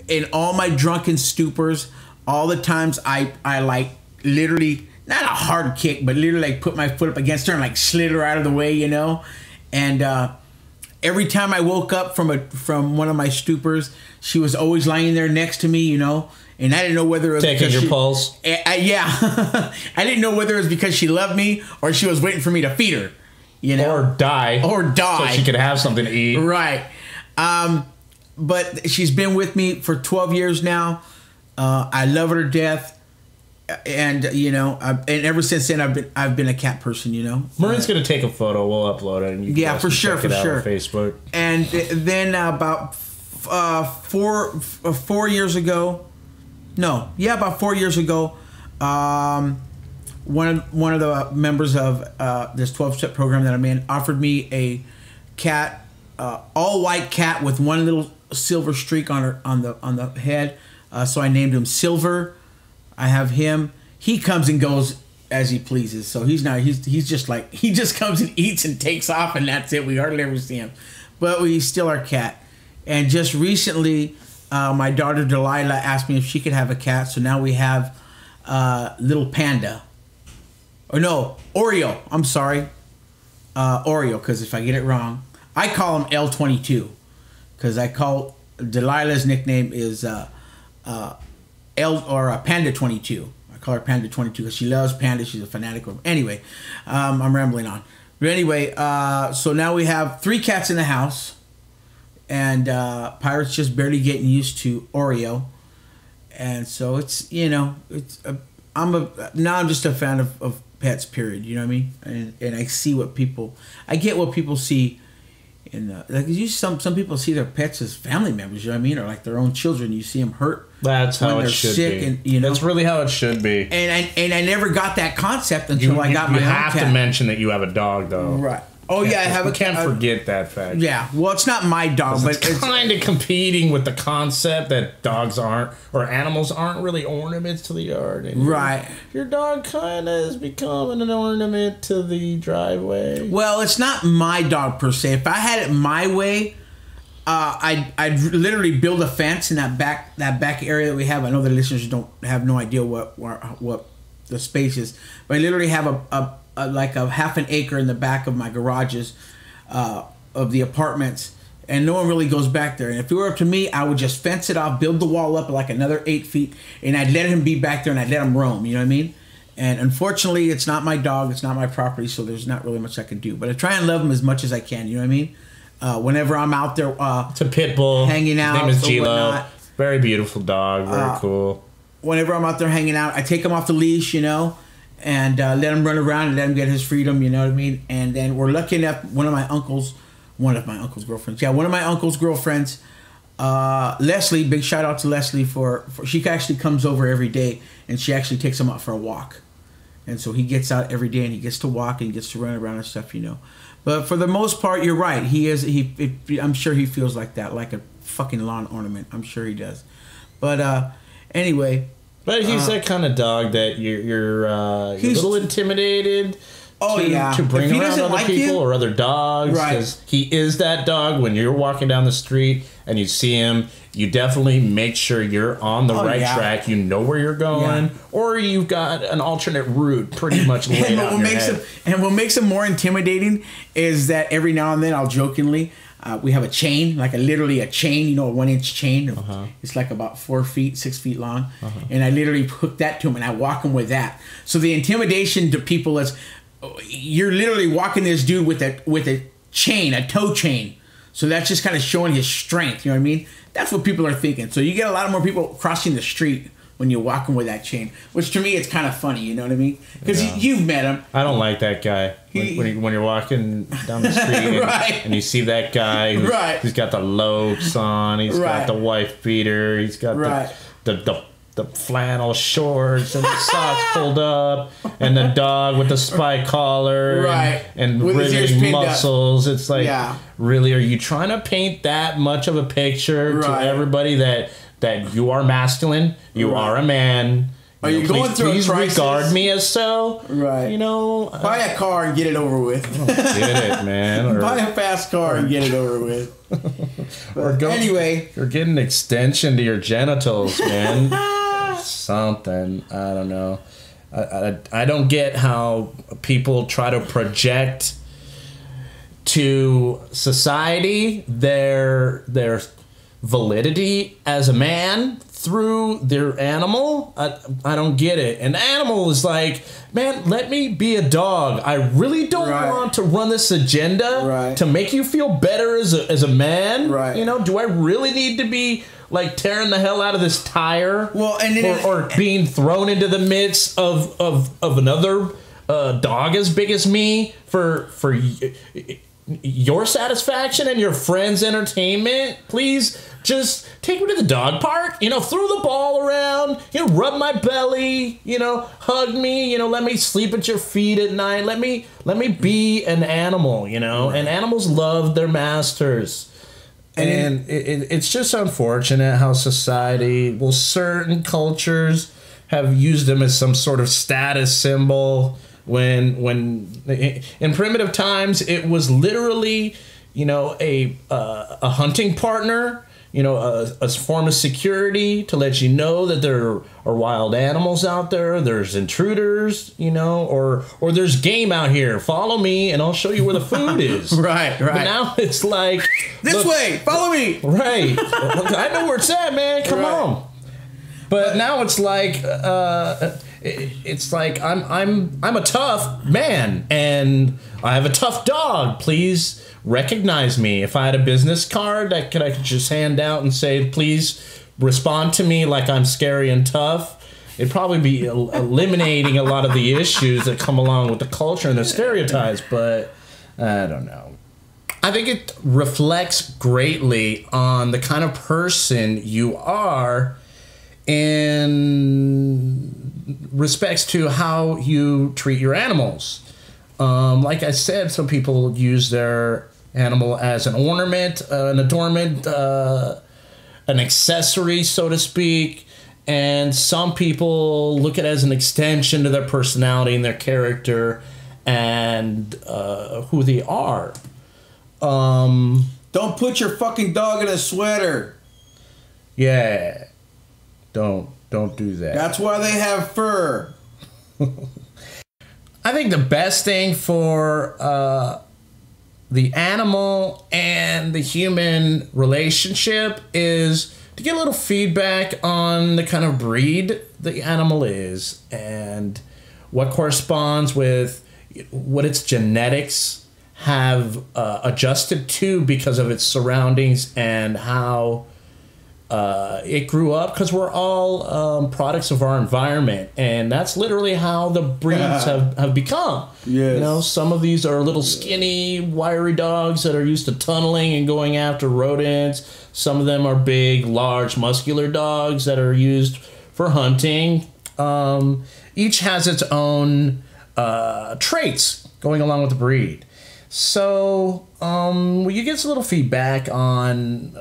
in all my drunken stupors, all the times I like literally, not a hard kick, but literally like put my foot up against her and like slid her out of the way, you know? And every time I woke up from one of my stupors, she was always lying there next to me, you know? And I didn't know whether it was taking your pulse. Yeah. I didn't know whether it was because she loved me or she was waiting for me to feed her, you know? Or die. So she could have something to eat. Right. But she's been with me for 12 years now. I love her to death. And you know, and ever since then, I've been a cat person. You know, Maureen's gonna take a photo. We'll upload it. And you yeah, for sure, check it out on Facebook. And then about 4 years ago, about 4 years ago, one of the members of this 12-step program that I'm in offered me a cat, all white cat with one little silver streak on the head. So I named him Silver. I have him. He comes and goes as he pleases. So he's just like, he just comes and eats and takes off, and that's it. We hardly ever see him. But he's still our cat. And just recently, my daughter Delilah asked me if she could have a cat. So now we have little Panda. Or no, Oreo. I'm sorry. Oreo, because if I get it wrong, I call him L22. Because I call Delilah's nickname is Panda 22. I call her Panda 22 because she loves panda. She's a fanatic. Anyway, I'm rambling on. But anyway, so now we have 3 cats in the house, and Pirate's just barely getting used to Oreo, and so it's, you know, it's I'm just a fan of pets. Period. You know what I mean? And I see I get what people see. Like some people see their pets as family members, you know what I mean, or like their own children. You see them hurt. That's how it should be. And, you know, that's really how it should be. And I never got that concept until I got my own cat. You have to mention that you have a dog, though. Right. Oh yeah, I have a cat. Can't forget that fact. Yeah. Well, it's not my dog, but it's kind of competing with the concept that dogs aren't, or animals aren't really ornaments to the yard. And right. Your dog kind of is becoming an ornament to the driveway. Well, it's not my dog per se. If I had it my way, I'd literally build a fence in that back area that we have. I know the listeners have no idea what the space is, but I literally have a half an acre in the back of my garages of the apartments, and no one really goes back there. And if it were up to me, I would just fence it off, build the wall up like another 8 feet, and I'd let him be back there and I'd let him roam. You know what I mean? And unfortunately, it's not my dog, it's not my property, so there's not really much I can do. But I try and love him as much as I can. You know what I mean? Whenever I'm out there, it's a pit bull. Hanging out. His name is Gilo. Very beautiful dog. Very cool. Whenever I'm out there hanging out, I take him off the leash, you know, and let him run around and let him get his freedom, you know what I mean? And then we're lucky enough, one of my uncle's girlfriends, Leslie, big shout out to Leslie for she actually comes over every day, and she actually takes him out for a walk. And so he gets out every day and he gets to walk and he gets to run around and stuff, you know. But for the most part, you're right. I'm sure he feels like that, like a fucking lawn ornament. I'm sure he does. But anyway. But he's that kind of dog that you're a little intimidated to bring around other people or other dogs. Because he is that dog. When you're walking down the street and you see him, you definitely make sure you're on the right track. You know where you're going, or you've got an alternate route pretty much laid out in your head. And what makes him more intimidating is that every now and then I'll jokingly, we have a chain, like literally a chain, you know, a 1-inch chain. It's like about 6 feet long. And I literally hook that to him and I walk him with that. So the intimidation to people is, you're literally walking this dude with a chain, a toe chain. So that's just kind of showing his strength, you know what I mean? That's what people are thinking. So you get a lot more people crossing the street when you're walking with that chain, which to me it's kind of funny, you know what I mean? Because you've met him. I don't like that guy. When you're walking down the street and you see that guy who's got the Lokes on, he's got the wife beater, he's got the flannel shorts and the socks pulled up, and the dog with the spike collar and riveting muscles. It's like, really, are you trying to paint that much of a picture to everybody that you are masculine, you are a man, Are you going through a crisis? Please regard me as so. Right. You know. Buy a car and get it over with. Get it, man. Buy a fast car and get it over with. Anyway. You're getting an extension to your genitals, man. Something. I don't know. I don't get how people try to project to society their validity as a man through their animal. I don't get it. An animal is like, man, let me be a dog. I really don't want to run this agenda to make you feel better as a man. Right. You know, do I really need to be like tearing the hell out of this tire? Well, and or being thrown into the midst of another dog as big as me for your satisfaction and your friends' entertainment? Please just take me to the dog park, you know, throw the ball around, you know, rub my belly, you know, hug me, you know, let me sleep at your feet at night. Let me be an animal, you know. And animals love their masters. And it's just unfortunate how society, well, certain cultures have used them as some sort of status symbol. When in primitive times, it was literally, you know, a hunting partner, you know, a form of security to let you know that there are wild animals out there. There's intruders, you know, or there's game out here. Follow me, and I'll show you where the food is. Right. But now it's like this way. Follow me. Right. I know where it's at, man. Come on. But now it's like. It's like I'm a tough man and I have a tough dog. Please recognize me. If I had a business card that I could just hand out and say, please respond to me like I'm scary and tough, it'd probably be eliminating a lot of the issues that come along with the culture and the stereotypes. But I don't know. I think it reflects greatly on the kind of person you are in respects to how you treat your animals. Like I said, some people use their animal as an ornament, an adornment, an accessory, so to speak. And some people look at it as an extension to their personality and their character and who they are. Don't put your fucking dog in a sweater. Yeah. Don't do that. That's why they have fur. I think the best thing for the animal and the human relationship is to get a little feedback on the kind of breed the animal is and what corresponds with what its genetics have adjusted to because of its surroundings and how it grew up, because we're all products of our environment, and that's literally how the breeds have become. Yes. You know, some of these are little skinny, wiry dogs that are used to tunneling and going after rodents. Some of them are big, large, muscular dogs that are used for hunting. Each has its own traits going along with the breed. So you get a little feedback on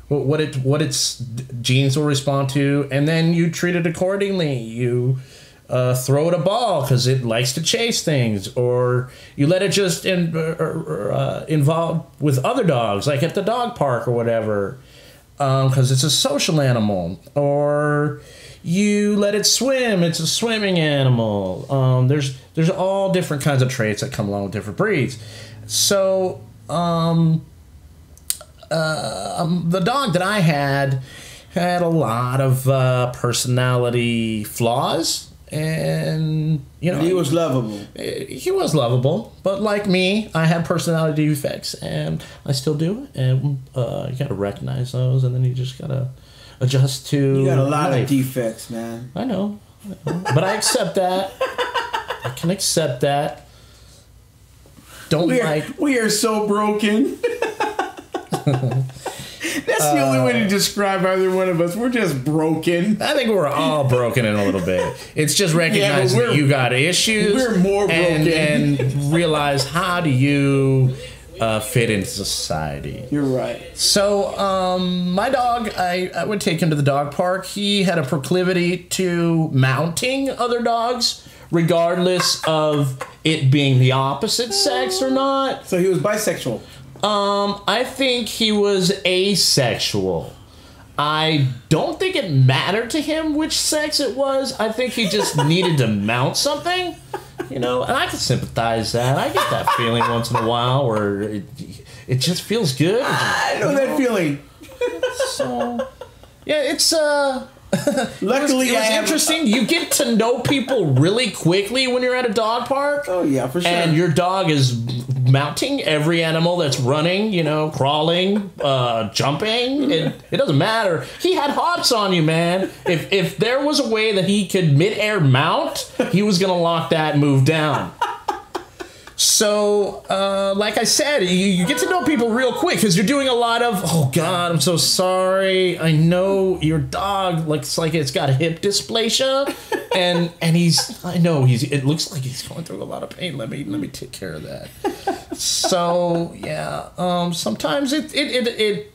what its genes will respond to, and then you treat it accordingly. You throw it a ball because it likes to chase things, or you let it just involve with other dogs, like at the dog park or whatever, because it's a social animal. Or you let it swim; it's a swimming animal. There's all different kinds of traits that come along with different breeds. So. The dog that I had a lot of personality flaws, and you know, he was lovable. He was lovable, but like me, I had personality defects, and I still do. And you gotta recognize those, and then you just gotta adjust to. You got a lot of defects, man. I know, but I accept that. I can accept that. We are so broken. That's the only way to describe either one of us. We're just broken. I think we're all broken in a little bit. It's just recognizing that you got issues. We're more broken. And realize how do you fit into society. You're right. So, my dog, I would take him to the dog park. He had a proclivity to mounting other dogs, regardless of it being the opposite sex or not. So he was bisexual. I think he was asexual. I don't think it mattered to him which sex it was. I think he just needed to mount something, you know, and I can sympathize that. I get that feeling once in a while where it just feels good. I know that feeling. So, yeah, it's luckily, it was interesting. You get to know people really quickly when you're at a dog park. Oh yeah, for sure. And your dog is mounting every animal that's running, you know, crawling, jumping. It doesn't matter. He had hops on you, man. If there was a way that he could mid-air mount, he was gonna lock that move down. So, like I said, you get to know people real quick because you're doing a lot of, oh God, I'm so sorry. I know your dog looks like it's got hip dysplasia, and it looks like he's going through a lot of pain. Let me take care of that. So yeah, sometimes it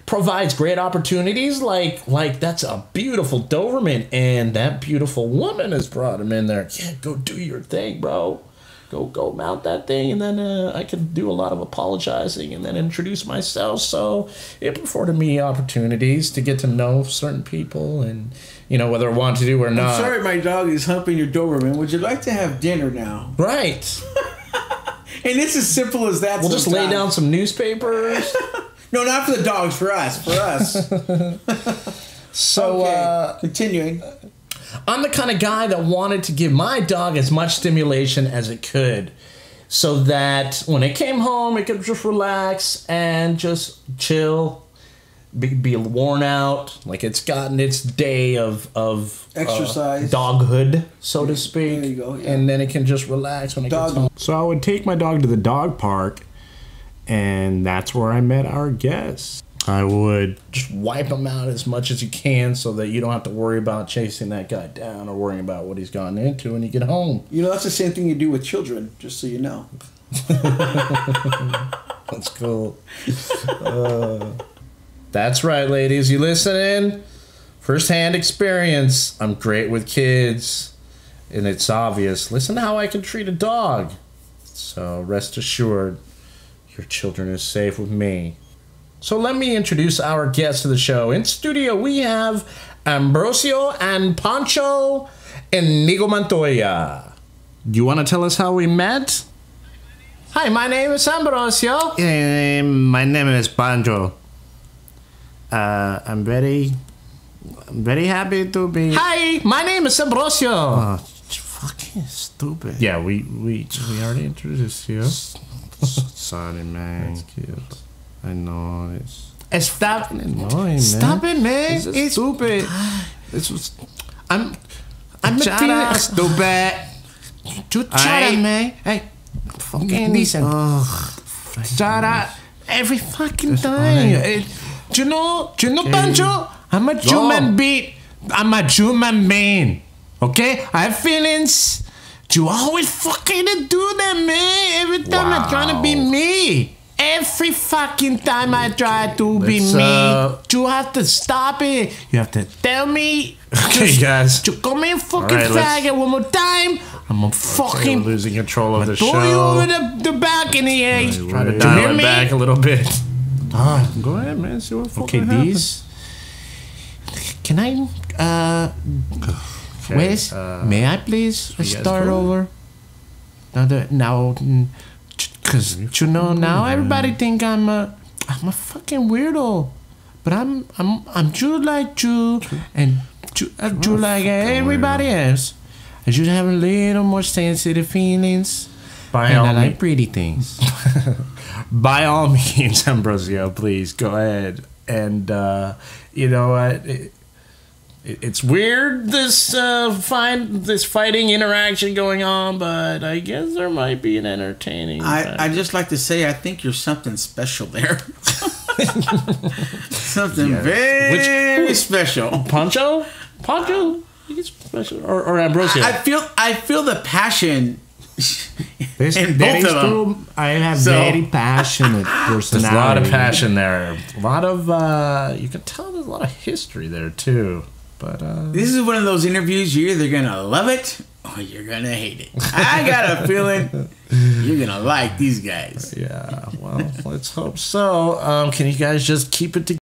provides great opportunities. Like that's a beautiful Doberman, and that beautiful woman has brought him in there. Yeah, go do your thing, bro. Go mount that thing, and then I could do a lot of apologizing and then introduce myself. So it afforded me opportunities to get to know certain people, and you know whether I want to do or not. I'm sorry, my dog is humping your Doberman. Would you like to have dinner now? Right. And it's as simple as that. We'll just lay down some newspapers. No, not for the dogs. For us. For us. So okay. Continuing. I'm the kind of guy that wanted to give my dog as much stimulation as it could, so that when it came home, it could just relax and just chill, be worn out, like it's gotten its day of exercise, doghood, so to speak. There you go. Yeah. And then it can just relax when it gets home. So I would take my dog to the dog park, and that's where I met our guests. I would just wipe him out as much as you can so that you don't have to worry about chasing that guy down or worrying about what he's gotten into when you get home. You know, that's the same thing you do with children, just so you know. That's cool. That's right, ladies. You listening? First-hand experience. I'm great with kids, and it's obvious. Listen to how I can treat a dog. So rest assured, your children are safe with me. So let me introduce our guests to the show. In studio, we have Ambrosio and Pancho Inigo Montoya. Do you want to tell us how we met? Hi, my name is Ambrosio. My name is Pancho. I'm very happy to be. Hi, my name is Ambrosio. Oh, fucking stupid. Yeah, we already introduced you. Sorry, man. That's cute. I know Stop annoying, Stop it, man. It's stupid. This was. I'm shut up, stupid. Shut up, man. Hey, fucking listen. Shut up. Every fucking time. Do you know, Pancho? I'm a human being. I'm a human being. Okay? I have feelings. You always fucking do that, man. Every time I'm trying to be me. Every fucking time I try to be me, you have to stop it. You have to tell me. Okay, guys. You come in fucking faggot one more time. I'm gonna fucking losing control of the show. Throw you over the balcony, eh? Try to dial it back a little bit. Go ahead, man. See what fucking happens. Can I? Wes, may I please start over? Now. Cause you know now everybody think I'm a fucking weirdo, but I'm just like you and just like everybody else. I just have a little more sensitive feelings, and I like pretty things. By all means, Ambrosio, please go ahead. And you know what? It's weird this fighting interaction going on, but I guess there might be an entertaining. I just like to say I think you're something special there. Something very special. Pancho, he's special, or Ambrosio. I feel the passion And both of them. I have very passionate personality. There's a lot of passion there. A lot of, you can tell there's a lot of history there, too. But this is one of those interviews you're either going to love it or you're going to hate it. I got a feeling you're going to like these guys. Yeah, well, let's hope so. Can you guys just keep it together?